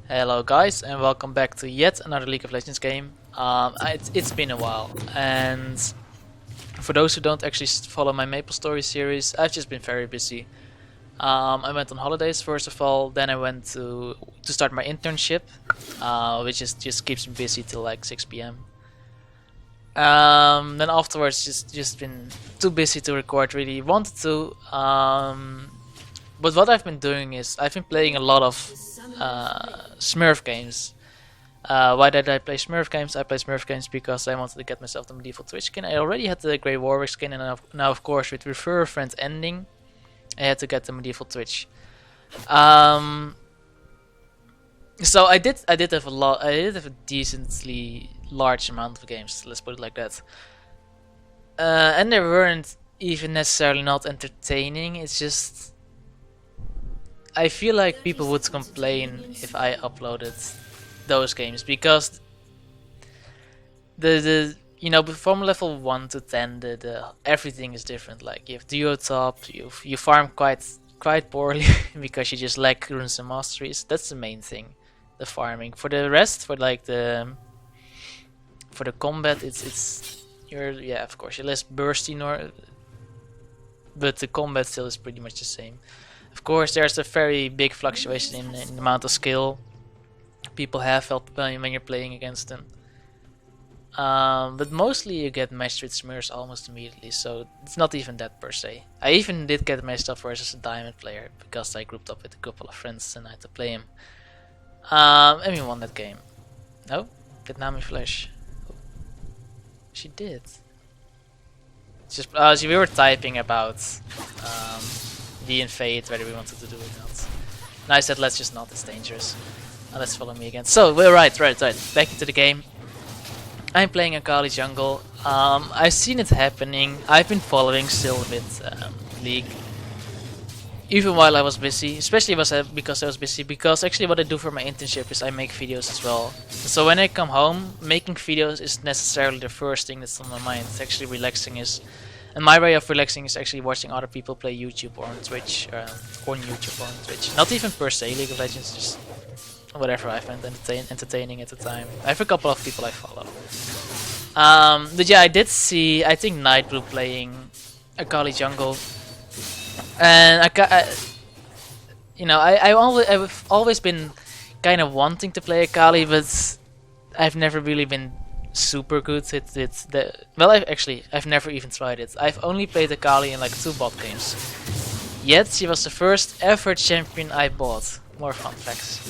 Hello guys and welcome back to yet another League of Legends game. It's been a while, and for those who don't actually follow my Maple Story series, I've just been very busy. I went on holidays first of all, then I went to start my internship, which just keeps me busy till like 6 p.m. Then afterwards, just been too busy to record. Really wanted to, but what I've been doing is I've been playing a lot of Smurf games. Why did I play Smurf games? I play Smurf games because I wanted to get myself the medieval Twitch skin. I already had the Grey Warwick skin, and now of course with Refer Friend ending, I had to get the medieval Twitch. So I did have a lot. I did have a decently large amount of games. Let's put it like that. And they weren't even necessarily not entertaining. It's just I feel like people would complain if I uploaded those games because the from level 1 to 10 the everything is different. Like you have duo top, you farm quite poorly because you just lack runes and masteries. That's the main thing, the farming. For the rest, for the combat, yeah, of course you're less bursty, but the combat still is pretty much the same. Of course, there's a very big fluctuation in the amount of skill people have when you're playing against them. But mostly you get matched with Smurfs almost immediately, so it's not even that per se. I even did get matched up versus a diamond player because I grouped up with a couple of friends and I had to play him. And we won that game. No? Vietnamese Flash. She did. Just so we were typing about the invade, whether we wanted to do it or not. And I said, let's just not, it's dangerous. Now let's follow me again. So, we're right. Back into the game. I'm playing Akali jungle. I've seen it happening. I've been following still with League. Even while I was busy, especially because I was busy, because actually what I do for my internship is I make videos as well. So when I come home, making videos isn't necessarily the first thing that's on my mind. It's actually relaxing and my way of relaxing is actually watching other people play YouTube or on Twitch, on YouTube or on Twitch. Not even per se League of Legends, just whatever I find entertaining at the time. I have a couple of people I follow. But yeah, I did see, I think Nightblue playing Akali jungle. And I've always been kind of wanting to play Akali, but I've never really been super good at the. Well, I've never even tried it. I've only played Akali in like 2 bot games. Yet she was the first ever champion I bought. More fun facts.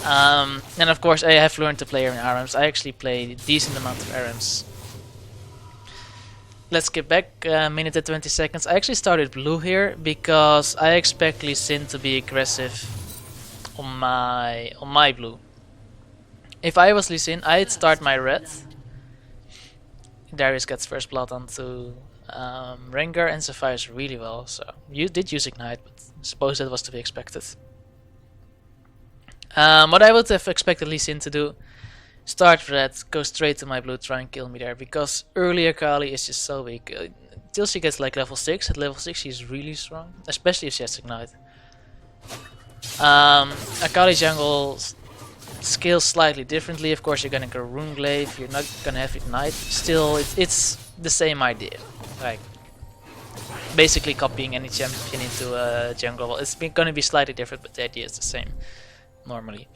And of course, I have learned to play her in ARAMs. I actually play a decent amount of ARAMs. Let's get back a minute and 20 seconds. I actually started blue here because I expect Lee Sin to be aggressive on my blue. If I was Lee Sin, I'd start my red. Darius gets first blood onto Rengar and survives really well. So you did use Ignite, but I suppose that was to be expected. What I would have expected Lee Sin to do: start red, go straight to my blue, try and kill me there, because early Akali is just so weak. Till she gets like level 6, at level 6 she's really strong, especially if she has Ignite. Akali jungle scales slightly differently. Of course you're gonna go Runeglaive, you're not gonna have Ignite. Still, it's the same idea. Like, basically copying any champion into a jungle. Well, it's gonna be slightly different, but the idea is the same, normally.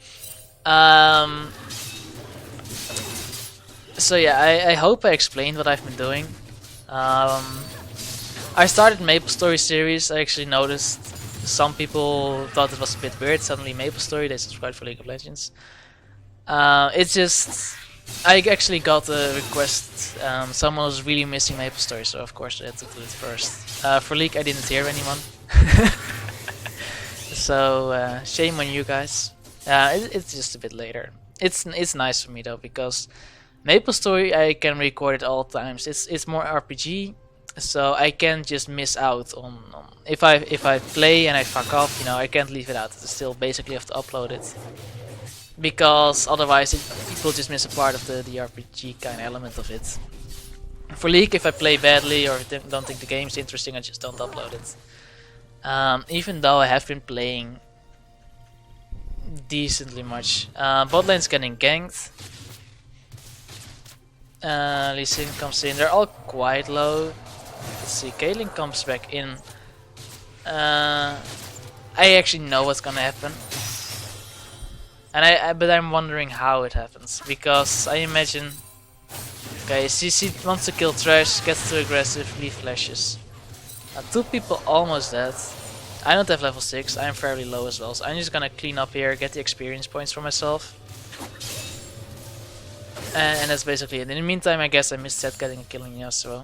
So yeah, I hope I explained what I've been doing. I started Maple Story series. I actually noticed some people thought it was a bit weird. Suddenly Maple Story, they subscribed for League of Legends. It's just, I actually got a request. Someone was really missing Maple Story, so of course I had to do it first. For League, I didn't hear anyone. So shame on you guys. It's just a bit later. It's nice for me though, because Maple Story I can record at all times. It's more RPG, so I can't just miss out on if I play and I fuck up, I can't leave it out. I still basically have to upload it, because otherwise people just miss a part of the RPG kind of element of it. For League, if I play badly or don't think the game's interesting, I just don't upload it. Even though I have been playing decently much. Bot lane's getting ganked. Lee Sin comes in. They're all quite low. Let's see. Kaylin comes back in. I actually know what's gonna happen, and but I'm wondering how it happens, because I imagine. Okay, CC wants to kill Trash, gets too aggressive, Lee flashes. 2 people almost dead. I don't have level 6, I'm fairly low as well, so I'm just gonna clean up here, get the experience points for myself. And that's basically it. In the meantime, I guess I missed Seth getting a kill on Yasuo.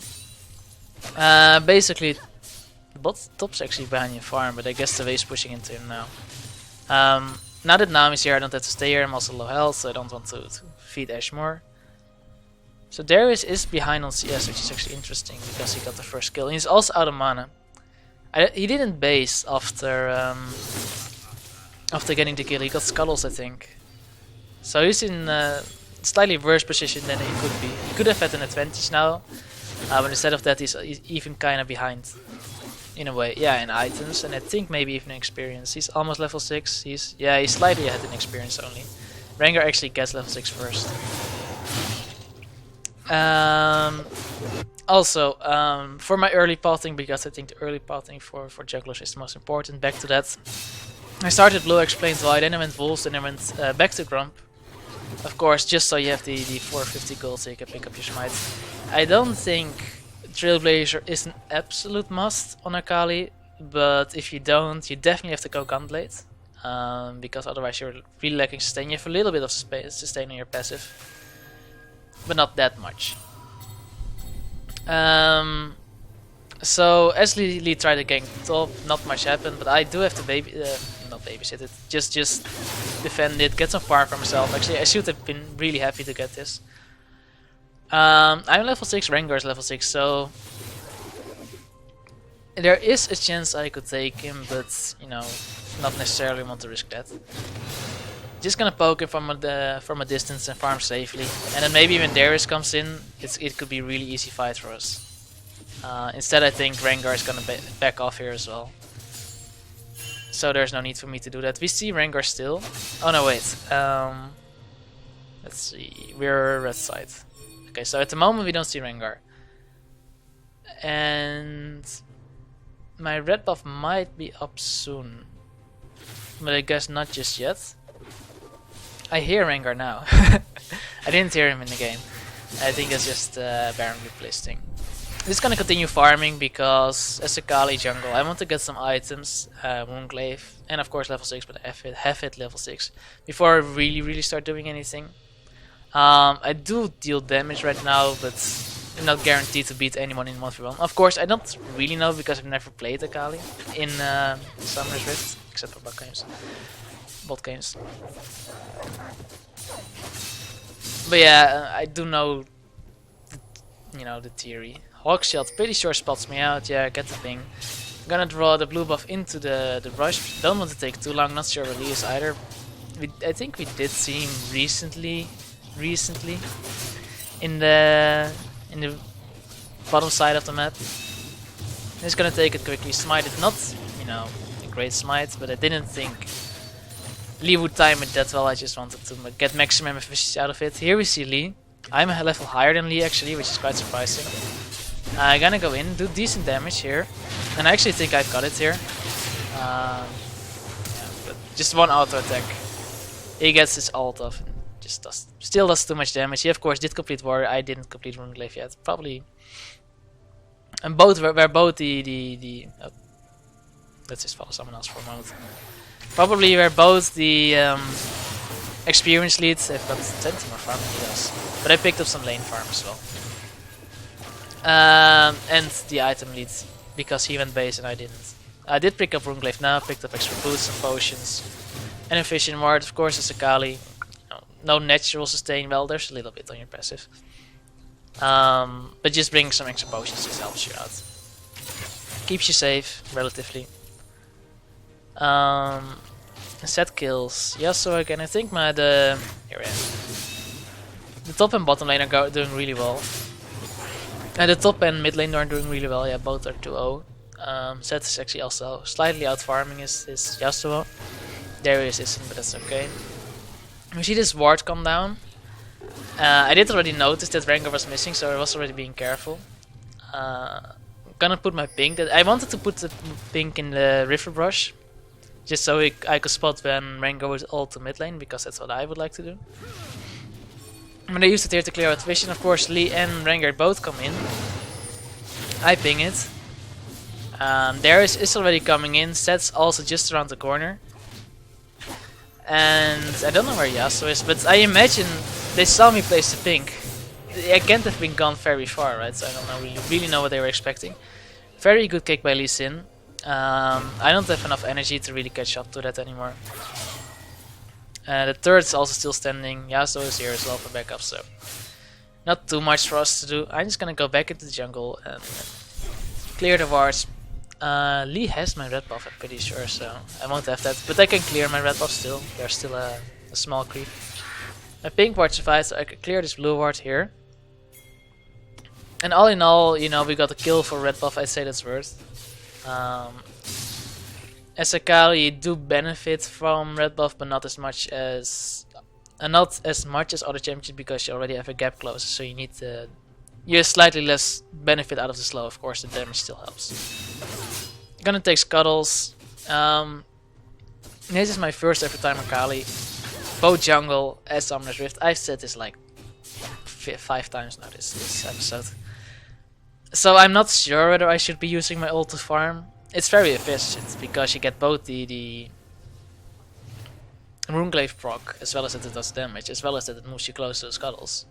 Basically, the bot top's actually behind your farm, but I guess the wave's pushing into him now. Now that Nami's here, I don't have to stay here, I'm also low health, so I don't want to feed Ashe more. So Darius is behind on CS, which is actually interesting because he got the first kill. And he's also out of mana. He didn't base after getting the kill. He got scuttles, I think. So he's in a slightly worse position than he could be. He could have had an advantage now, but instead of that, he's even kind of behind. In a way, yeah, in items, and I think maybe even in experience. He's almost level 6. He's slightly ahead in experience only. Rengar actually gets level 6 first. Also, for my early pathing, because I think the early pathing for jugglers is the most important, back to that. I started Blue, explained why, then I went Wolves, then I went back to Grump. Of course, just so you have the 450 gold so you can pick up your Smites. I don't think Trailblazer is an absolute must on Akali, but if you don't, you definitely have to go Gunblade. Because otherwise you're really lacking sustain. You have a little bit of sustain on your passive, but not that much. So as Lee tried to gank top, not much happened, but I do have to not babysit it, just defend it, get some farm for myself. Actually, I should have been really happy to get this. I'm level 6, Rengar is level 6, so there is a chance I could take him, but you know, not necessarily want to risk that. Just gonna poke him from a distance and farm safely, and then maybe when Darius comes in, it could be a really easy fight for us. Instead, I think Rengar is gonna back off here as well, so there's no need for me to do that. We see Rengar still. Oh no, wait. Let's see. We're red side. Okay, so at the moment we don't see Rengar, and my red buff might be up soon, but I guess not just yet. I hear Rengar now. I didn't hear him in the game. I think it's just Baron replaced thing. I'm just gonna continue farming because as a Akali jungle, I want to get some items, Moonglaive, and of course level 6, but I have hit level 6 before I really start doing anything. I do deal damage right now, but I'm not guaranteed to beat anyone in 1v1. Of course, I don't really know because I've never played Akali in Summer's Rift, except for bot games. But yeah, I do know, the theory. Hawkshot pretty sure spots me out. Yeah, get the ping. I'm gonna draw the blue buff into the rush. Don't want to take too long. Not sure where Lee is either. I think we did see him recently in the bottom side of the map. I'm just gonna take it quickly. Smite it, not a great smite, but I didn't think Lee would time it that well. I just wanted to get maximum efficiency out of it. Here we see Lee. I'm a level higher than Lee actually, which is quite surprising. I'm gonna go in, do decent damage here, and I actually think I've got it here. Yeah, but just one auto attack. He gets his ult off and just still does too much damage. He of course did complete Warrior. I didn't complete Runeglaive yet. Probably, and both were both the oh, let's just follow someone else for a moment. Probably were both the experience leads. I've got 10 more farm than he does, but I picked up some lane farm as well. And the item leads because he went base and I didn't. I did pick up Runeglaive now, picked up extra boots and potions. And Efficient Ward, of course, is Akali. No natural sustain, well, there's a little bit on your passive. But just bringing some extra potions just helps you out. Keeps you safe, relatively. Set kills. Yasuo again. I think here we are. The top and bottom lane are doing really well. And the top and mid lane are doing really well. Yeah, both are 2-0. Set is actually also slightly out farming his Yasuo. Darius isn't, but that's okay. We see this ward come down. I did already notice that Rengar was missing, so I was already being careful. Gonna put my pink. I wanted to put the pink in the river brush, just so I could spot when Rengar would ult to mid lane, because that's what I would like to do. When I used it here to clear out vision, of course Lee and Rengar both come in. I ping it. Darius is already coming in. Set's also just around the corner. And I don't know where Yasuo is, but I imagine they saw me place the pink. I can't have been gone very far, right? So I don't know, really know what they were expecting. Very good kick by Lee Sin. I don't have enough energy to really catch up to that anymore. The turret's also still standing. Yasuo is here as well for backup, so not too much for us to do. I'm just gonna go back into the jungle and clear the wards. Lee has my red buff, I'm pretty sure, so I won't have that. But I can clear my red buff still. There's still a small creep. My pink ward survives, so I can clear this blue ward here. And all in all, you know, we got a kill for red buff, I'd say that's worth. As Akali, you do benefit from red buff, but not as much as other champions, because you already have a gap closer, so you need to. You slightly less benefit out of the slow. Of course, the damage still helps. Gonna take Scuttles. This is my first ever time Akali. Both jungle as Summoner's Rift. I've said this like 5 times now this episode. So I'm not sure whether I should be using my ult to farm. It's very efficient because you get both the Runeglaive proc, as well as that it does damage, as well as that it moves you close to the Scuttles.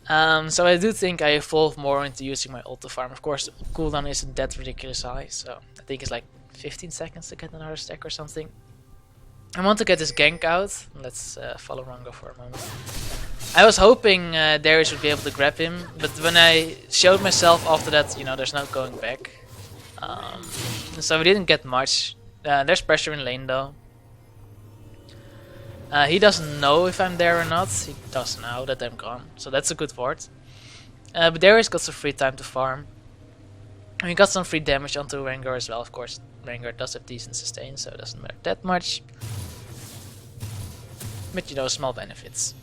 So I do think I evolve more into using my ult to farm. Of course, the cooldown isn't that ridiculous high, so I think it's like 15 seconds to get another stack or something. I want to get this gank out. Let's follow Rango for a moment. I was hoping Darius would be able to grab him, but when I showed myself after that, you know, there's no going back. So we didn't get much. There's pressure in lane though. He doesn't know if I'm there or not. He does now that I'm gone, so that's a good ward. But Darius got some free time to farm. And we got some free damage onto Rengar as well, of course. Rengar does have decent sustain, so it doesn't matter that much. But you know, small benefits.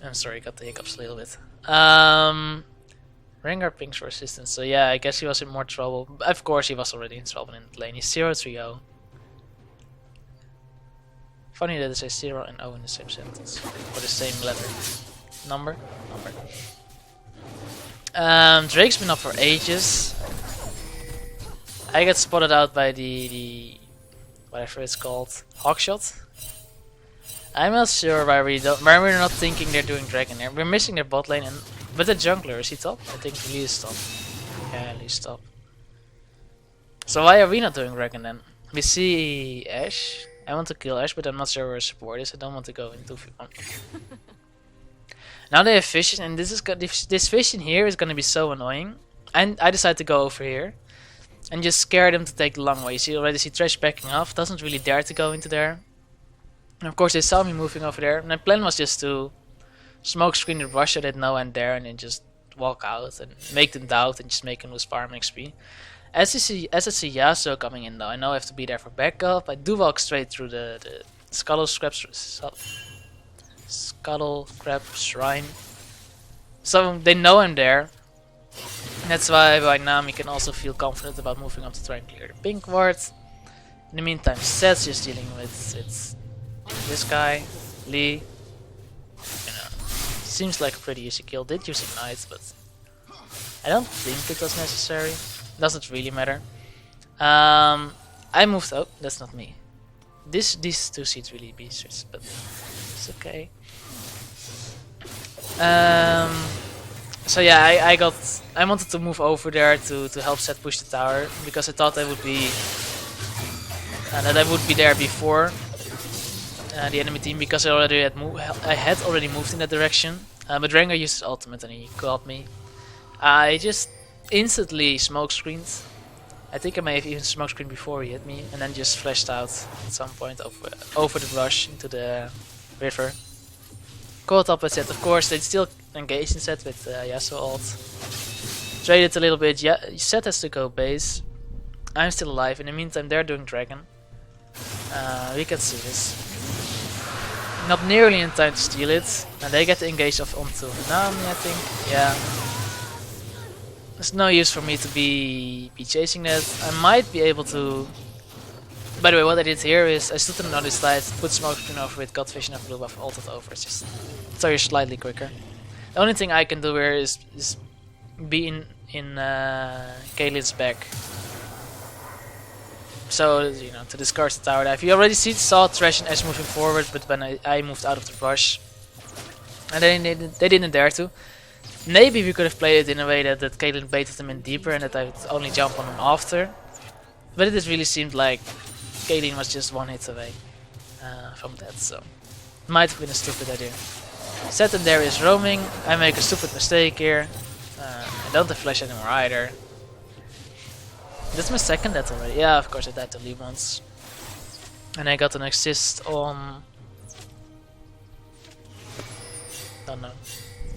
I'm sorry, got the hiccups a little bit. Rengar pings for assistance, so yeah, I guess he was in more trouble. Of course, he was already in trouble in the lane. He's 0-3-0. Funny that it says 0 and 0 in the same sentence, for the same letter. Number. Drake's been up for ages. I get spotted out by the whatever it's called, Hawkshot. I'm not sure why we're not thinking they're doing Dragon here. We're missing their bot lane, but the jungler, is he top? I think Lee is top. Yeah, Lee's top. So why are we not doing Dragon then? We see Ashe. I want to kill Ashe, but I'm not sure where support is. I don't want to go into 2v1. Now they have vision, and this vision here is gonna be so annoying. And I decided to go over here and just scare them to take the long way. You already see Thresh backing off, doesn't really dare to go into there. And of course they saw me moving over there. My plan was just to smoke screen the rush so they know I'm there, and then just walk out and make them doubt and just make them lose farm XP. As I see Yasuo coming in though, I know I have to be there for backup. I do walk straight through the Scuttle Crab Shrine. So they know I'm there. That's why by now we can also feel confident about moving up to try and clear the pink ward. In the meantime, Seth's just dealing with this guy, Lee. You know, seems like a pretty easy kill. Did use Smites, but I don't think it was necessary. Doesn't really matter. I moved. Oh, that's not me. These two seats really be switched, but it's okay. So yeah, I wanted to move over there to help Seth push the tower, because I thought I would be there before the enemy team, because I had already moved in that direction. But Rengar used his ultimate and he caught me. I just instantly smoke screened. I think I may have even smoke screened before he hit me, and then just flashed out at some point over the brush into the river. Caught up with Zed, of course. They still engaged in Zed with Yasuo ult. Traded a little bit. Yeah, Zed has to go base. I'm still alive. In the meantime, they're doing Dragon. We can see this. Not nearly in time to steal it, and they get the engage off onto Nami, I think. Yeah. There's no use for me to be chasing that. I might be able to. By the way, what I did here is I stood on the other side, put smoke screen over it, got vision of blue buff, ulted over. It's just so you're slightly quicker. The only thing I can do here is be in Kaylin's back. So, you know, to discard the tower dive. You already saw Thresh and Ash moving forward, but when I moved out of the rush, and they didn't dare to. Maybe we could have played it in a way that Kaylin baited them in deeper and that I would only jump on them after. But it just really seemed like Kaylin was just one hit away from that, so might have been a stupid idea. Set in there is roaming. I make a stupid mistake here. I don't have flash anymore either. That's my second death already. Yeah, of course I died to Lee once. And I got an assist on... don't know.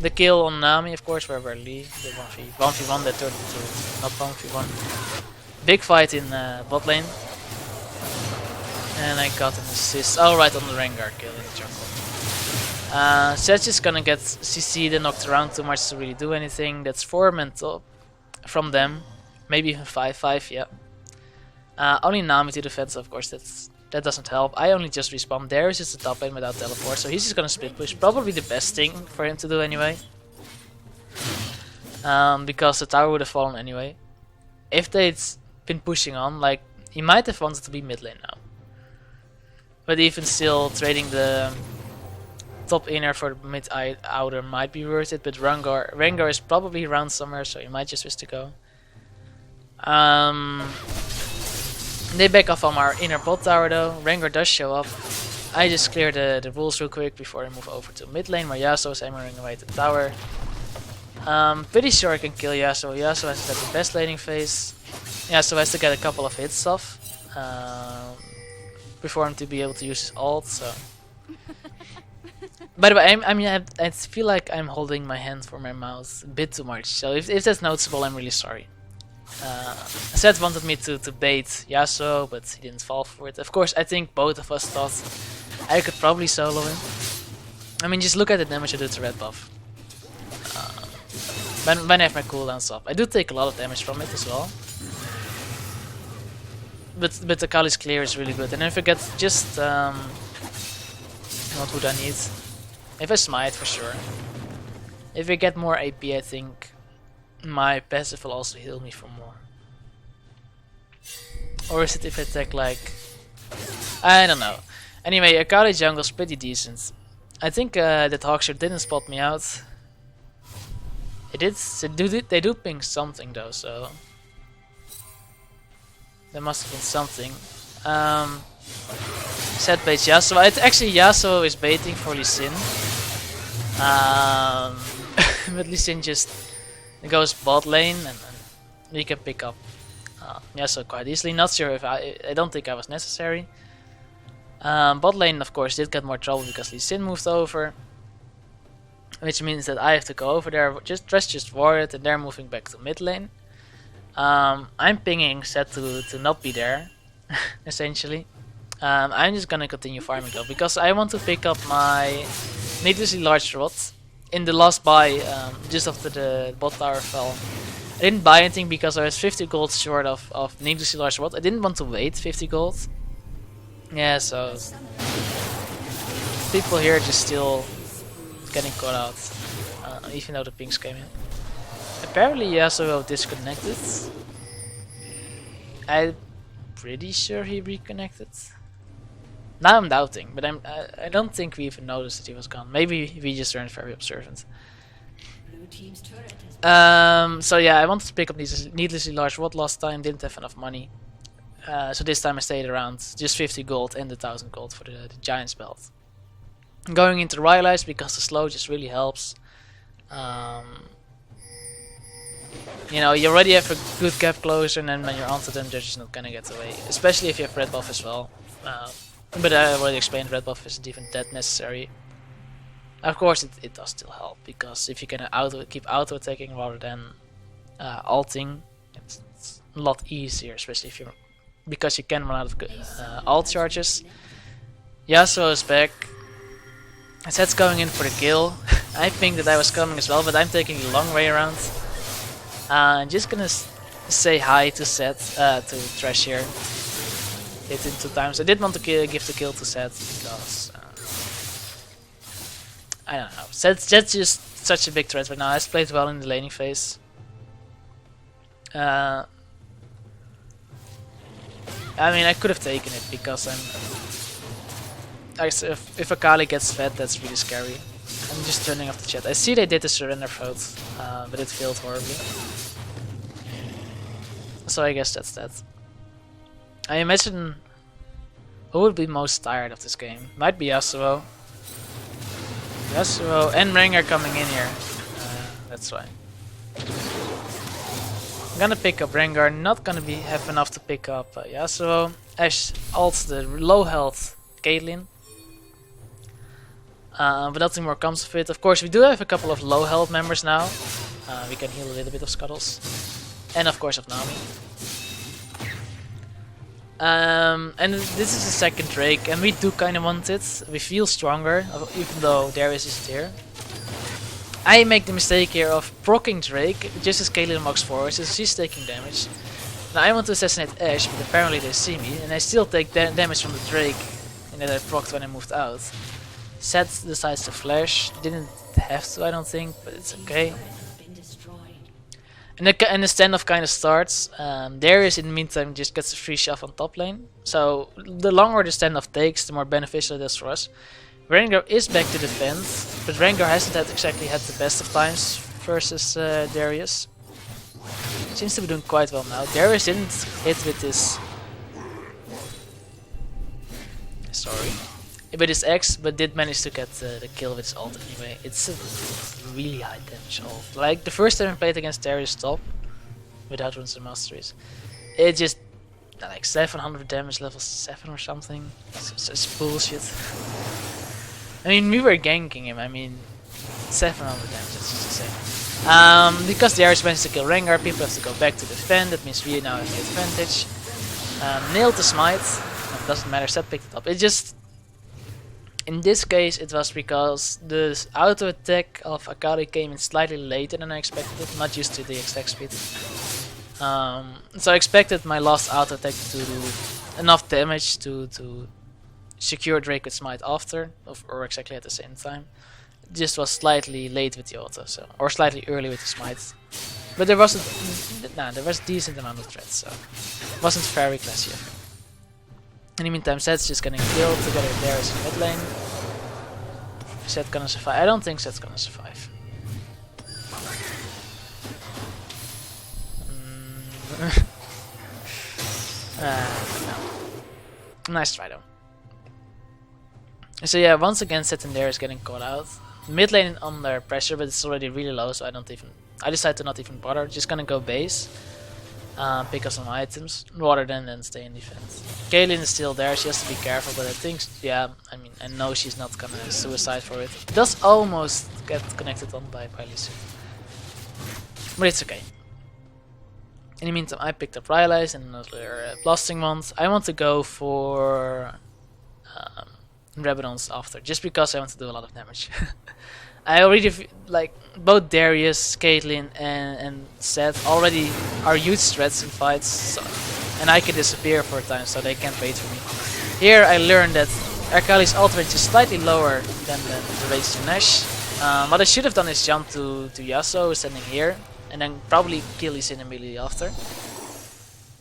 The kill on Nami, of course, where Lee, the 1v1 that turned into not 1v1. Big fight in bot lane. And I got an assist. Oh, right on the Rengar kill in the jungle. Sedge is gonna get CC'd and knocked around too much to really do anything. That's 4 mental from them. Maybe even 5-5, yeah. Only Nami to defense, of course, that doesn't help. I only just respawn. There is just a top lane without teleport, so he's just gonna split push. Probably the best thing for him to do anyway. Because the tower would have fallen anyway. If they'd been pushing on, like, he might have wanted to be mid lane now. But even still, trading the top inner for the mid outer might be worth it. But Rengar is probably around somewhere, so he might just wish to go. They back off on our inner bot tower though. Rengar does show up. I just clear the rules real quick before I move over to mid lane where Yasuo is hammering away to the tower. Pretty sure I can kill Yasuo. Yasuo has to get the best laning phase. Yasuo has to get a couple of hits off before him to be able to use his ult. So, by the way, I feel like I'm holding my hand for my mouth a bit too much. So if that's noticeable, I'm really sorry. Zed wanted me to bait Yasuo, but he didn't fall for it. Of course, I think both of us thought I could probably solo him. I mean, just look at the damage I do to red buff. When I have my cooldowns up. I do take a lot of damage from it as well. But Akali's clear is really good. And if I get just... not what I need. If I smite, for sure. If I get more AP, I think my passive will also heal me for more. Or is it if I attack like... I don't know. Anyway, Akali jungle's pretty decent. I think that Hawkshirt didn't spot me out. They do ping something though, so... there must have been something. Set baits Yasuo. Actually, Yasuo is baiting for Lee Sin. But Lee Sin just goes bot lane and we can pick up Yasuo quite easily. Not sure if I don't think I was necessary. Bot lane, of course, did get more trouble because Lee Sin moved over. Which means that I have to go over there, just ward it, and they're moving back to mid lane. I'm pinging Zed to not be there, essentially. I'm just gonna continue farming though, because I want to pick up my needlessly large rod. In the last buy, just after the bot tower fell, I didn't buy anything because I was 50 gold short of needlessly large rod. I didn't want to wait 50 gold. Yeah, so people here just still getting caught out, even though the pings came in. Apparently Yasuo disconnected. I'm pretty sure he reconnected. Now I'm doubting, but I don't think we even noticed that he was gone. Maybe we just weren't very observant. So yeah, I wanted to pick up these needlessly large rod last time, didn't have enough money. So this time I stayed around just 50 gold and 1000 gold for the Giant's belt. Going into Rylai's because the slow just really helps. You know, you already have a good gap closer, and then when you're onto them, they're just not gonna get away. Especially if you have red buff as well. But I already explained red buff isn't even that necessary. Of course, it does still help, because if you can keep auto attacking rather than ulting, it's a lot easier, especially if you're because you can run out of ult charges. Yasuo is back. Zed's going in for the kill. I think that I was coming as well, but I'm taking the long way around. I'm just gonna say hi to Zed, to Thresh here. Hit him 2 times. I did want to give the kill to Zed because I don't know. Zed's just such a big threat right now. He's played well in the laning phase. I mean, I could have taken it because if Akali gets fed, that's really scary. I'm just turning off the chat. I see they did the surrender vote, but it failed horribly. So I guess that's that. I imagine who would be most tired of this game? Might be Yasuo. Yasuo and Rengar coming in here. That's why. I'm gonna pick up Rengar. Not gonna have enough to pick up Yasuo. Ashe ults the low health Caitlyn. But nothing more comes of it. Of course, we do have a couple of low health members now. We can heal a little bit of Scuttles. And of course of Nami. And this is the second Drake, and we do kind of want it. We feel stronger, even though Darius isn't here. I make the mistake here of proccing Drake just as Caitlyn walks forward, so she's taking damage. Now I want to assassinate Ashe, but apparently they see me, and I still take damage from the Drake, and that I procced when I moved out. Zed decides to flash. Didn't have to, I don't think, but it's okay. And the standoff kind of starts. Darius in the meantime just gets a free shove on top lane. So the longer the standoff takes, the more beneficial it is for us. Rengar is back to defend, but Rengar hasn't exactly had the best of times versus Darius. Seems to be doing quite well now. Darius didn't hit with his... with his X, but did manage to get the kill with his ult anyway. It's a really high damage ult. Like the first time I played against Darius top, without runes and masteries, it just like 700 damage, level 7 or something. It's bullshit. I mean, we were ganking him. I mean, 700 damage. That's just insane. Because Darius managed to kill Rengar, people have to go back to defend. That means we now have the advantage. Nailed the smite. No, doesn't matter. Zed picked it up. It just. In this case, it was because the auto attack of Akali came in slightly later than I expected, not used to the attack speed. So I expected my last auto attack to do enough damage to secure Drake with Smite after, or exactly at the same time. It just was slightly late with the auto, so, or slightly early with the Smite. But there was a decent amount of threats, so it wasn't very classy of me. In the meantime, Zed's just getting killed together with Darius in mid lane. Is Zed gonna survive? I don't think Zed's gonna survive. No. Nice try though. So yeah, once again Zed and Darius getting caught out. Mid lane under pressure, but it's already really low, so I decided to not even bother. Just gonna go base. Pick up some items rather than stay in defense. Caitlyn is still there, she has to be careful, but I think, yeah, I mean, I know she's not gonna suicide for it. It does almost get connected on by Lee Sin. But it's okay. In the meantime, I picked up Rylai's and another blasting wand. I want to go for Rabadon's after, just because I want to do a lot of damage. I already like both Darius, Caitlyn, and Zed already are huge threats in fights, so, and I can disappear for a time, so they can't wait for me. Here I learned that Akali's ult range is slightly lower than the range to Nash. What I should have done is jump to Yasuo, standing here, and then probably kill Lee Sin immediately after.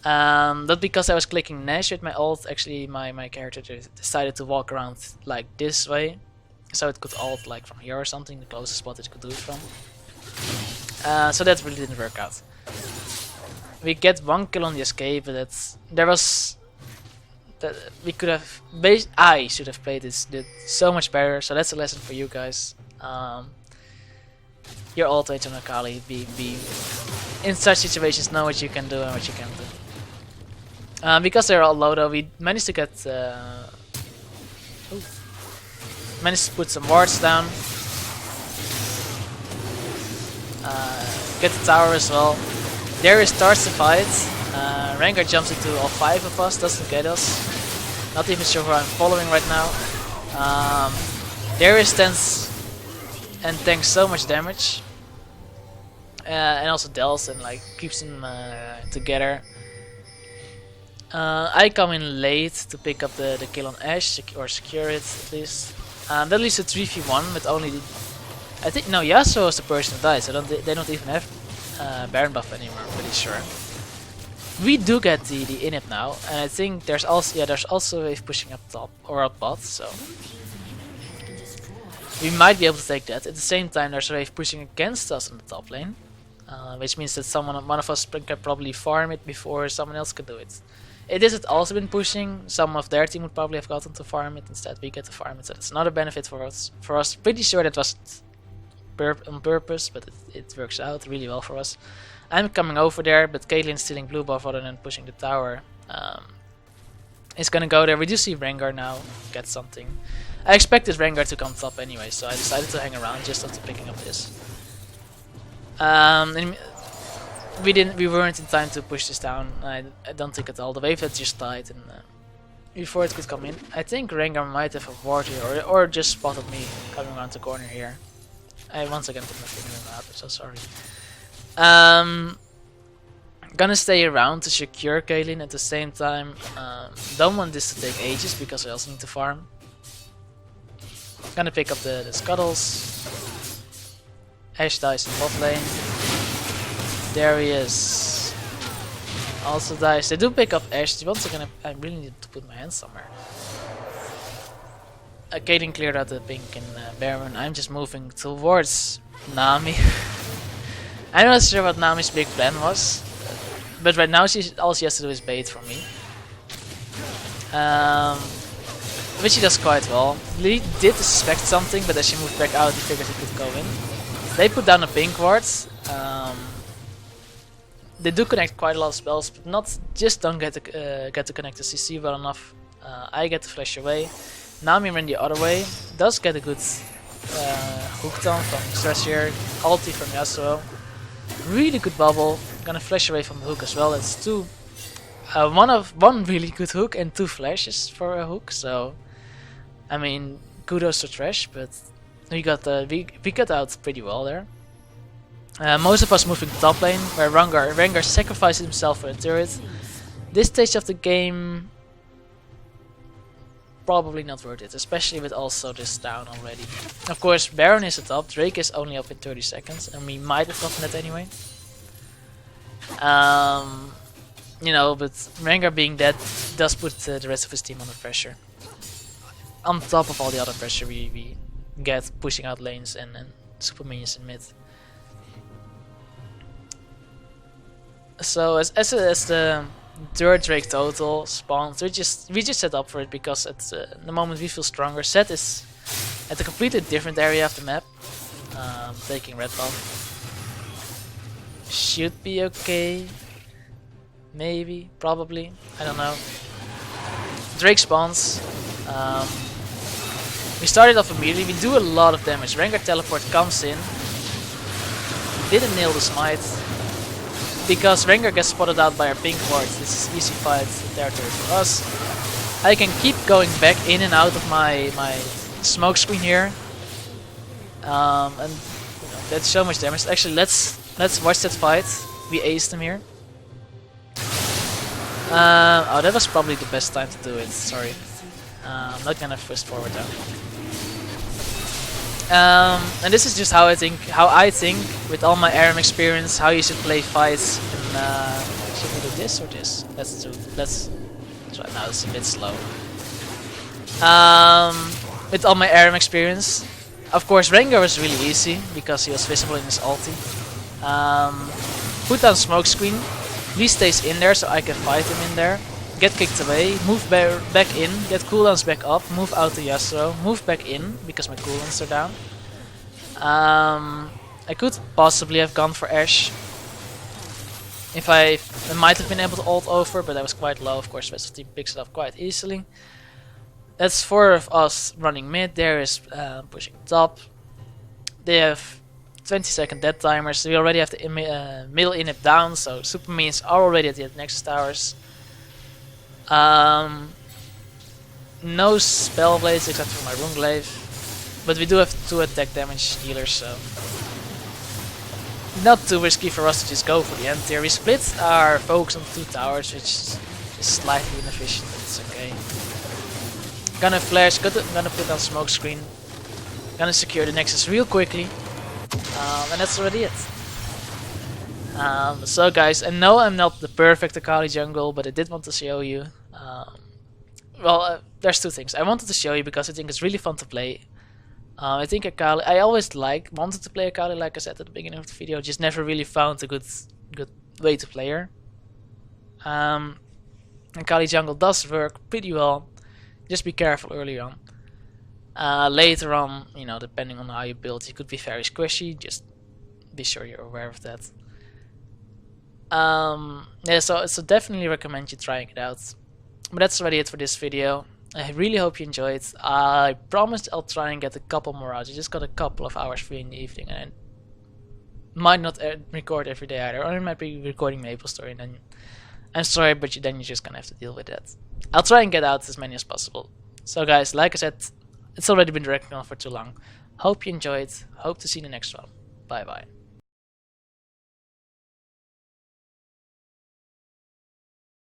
But because I was clicking Nash with my ult, actually my character decided to walk around like this way. So it could ult like from here or something, the closest spot it could do it from. So that really didn't work out. We get 1 kill on the escape, but we could have I should have played this so much better. So that's a lesson for you guys. Your ult range on Akali, be in such situations, know what you can do and what you can't do. Because they're all low though, we managed to get. Managed to put some wards down. Get the tower as well. Darius starts the fight. Rengar jumps into all 5 of us, doesn't get us. Not even sure who I'm following right now. Darius stands and tanks so much damage. And also deals and like keeps them together. I come in late to pick up the kill on Ashe, or secure it at least. That leaves a 3v1 with only... I think, no, Yasuo is the person who dies, so they don't even have Baron buff anymore, I'm pretty sure. We do get the inhib now, and I think there's also a wave pushing up top, or up bot, so... We might be able to take that. At the same time, there's a wave pushing against us in the top lane. Which means that one of us can probably farm it before someone else can do it. It has also been pushing. Some of their team would probably have gotten to farm it. Instead, we get to farm it, so that's another benefit for us. Pretty sure that was on purpose, but it works out really well for us. I'm coming over there, but Caitlyn's stealing blue buff rather than pushing the tower. It's gonna go there. We do see Rengar now get something. I expected Rengar to come top anyway, so I decided to hang around just after picking up this. And we weren't in time to push this down. I don't think at all. The wave had just died, and before it could come in, I think Rengar might have a ward here, or just spotted me coming around the corner here. I once again put my finger in the map, so sorry. Gonna stay around to secure Kaylin at the same time. Don't want this to take ages because I also need to farm. Gonna pick up the scuttles. Ashe dies in bot lane. Darius also dies. They do pick up Ashe. Once again, I really need to put my hands somewhere. Kaden cleared out the pink and Baron. I'm just moving towards Nami. I'm not sure what Nami's big plan was, but right now all she has to do is bait for me. Which she does quite well. Lee did suspect something, but as she moved back out, he figured he could go in. They put down a pink ward. They do connect quite a lot of spells, but don't get to connect the CC well enough. I get to flash away. Nami ran the other way. Does get a good hook down from Stressier. Ulti from Yasuo. Really good bubble. Gonna flash away from the hook as well. It's one really good hook and 2 flashes for a hook. So, I mean, kudos to Thresh, but we got out pretty well there. Most of us moving to top lane, where Rengar sacrificed himself for the turret. This stage of the game, probably not worth it, especially with also this down already. Of course, Baron is at top, Drake is only up in 30 seconds, and we might have gotten that anyway. You know, but Rengar being dead does put the rest of his team under pressure. On top of all the other pressure we get pushing out lanes and super minions in mid. So as the third Drake total spawns, we just set up for it because at the moment we feel stronger. Set is at a completely different area of the map, taking red buff. Should be okay. Maybe, probably, I don't know. Drake spawns. We started off immediately. We do a lot of damage. Rengar teleport comes in. Didn't nail the smite. Because Rengar gets spotted out by our pink ward. This is easy fight territory for us. I can keep going back in and out of my smoke screen here. And you know, that's so much damage. Actually, let's watch that fight. We aced him here. Oh, that was probably the best time to do it. Sorry, I'm not gonna fast forward though. And this is just how I think, with all my ARAM experience, how you should play fights. And, should we do this or this? Let's try now. It's a bit slow. With all my ARAM experience, of course, Rengar was really easy because he was visible in his ulti. Put down smoke screen. Lee stays in there so I can fight him in there. Get kicked away, move back in, get cooldowns back up, move out to Yasuo, move back in because my cooldowns are down. I could possibly have gone for Ashe. If I might have been able to ult over, but I was quite low. Of course, the rest of the team picks it up quite easily. That's 4 of us running mid. There is pushing top. They have 20-second dead timers. We already have the middle inhib down, so super minions are already at the Nexus towers. No spell blades except for my rune glaive, but we do have 2 attack damage dealers, so not too risky for us to just go for the end tier. We split our focus on 2 towers, which is slightly inefficient, but it's okay. Gonna flash, gonna put down smoke screen, gonna secure the Nexus real quickly, and that's already it. So guys, I know I'm not the perfect Akali jungle, but I did want to show you. There's 2 things. I wanted to show you because I think it's really fun to play. I think Akali, I always wanted to play Akali, like I said at the beginning of the video, just never really found a good way to play her. Akali jungle does work pretty well, just be careful early on. Later on, you know, depending on how you build, it could be very squishy, just be sure you're aware of that. Yeah, so definitely recommend you trying it out. But that's already it for this video. I really hope you enjoyed. I promised I'll try and get a couple more out. I just got a couple of hours free in the evening, and I might not record every day either, or I might be recording Maple Story, and then I'm sorry, but then you're just gonna have to deal with that. I'll try and get out as many as possible. So guys, like I said, it's already been dragging on for too long. Hope you enjoyed. Hope to see you in the next one. Bye bye.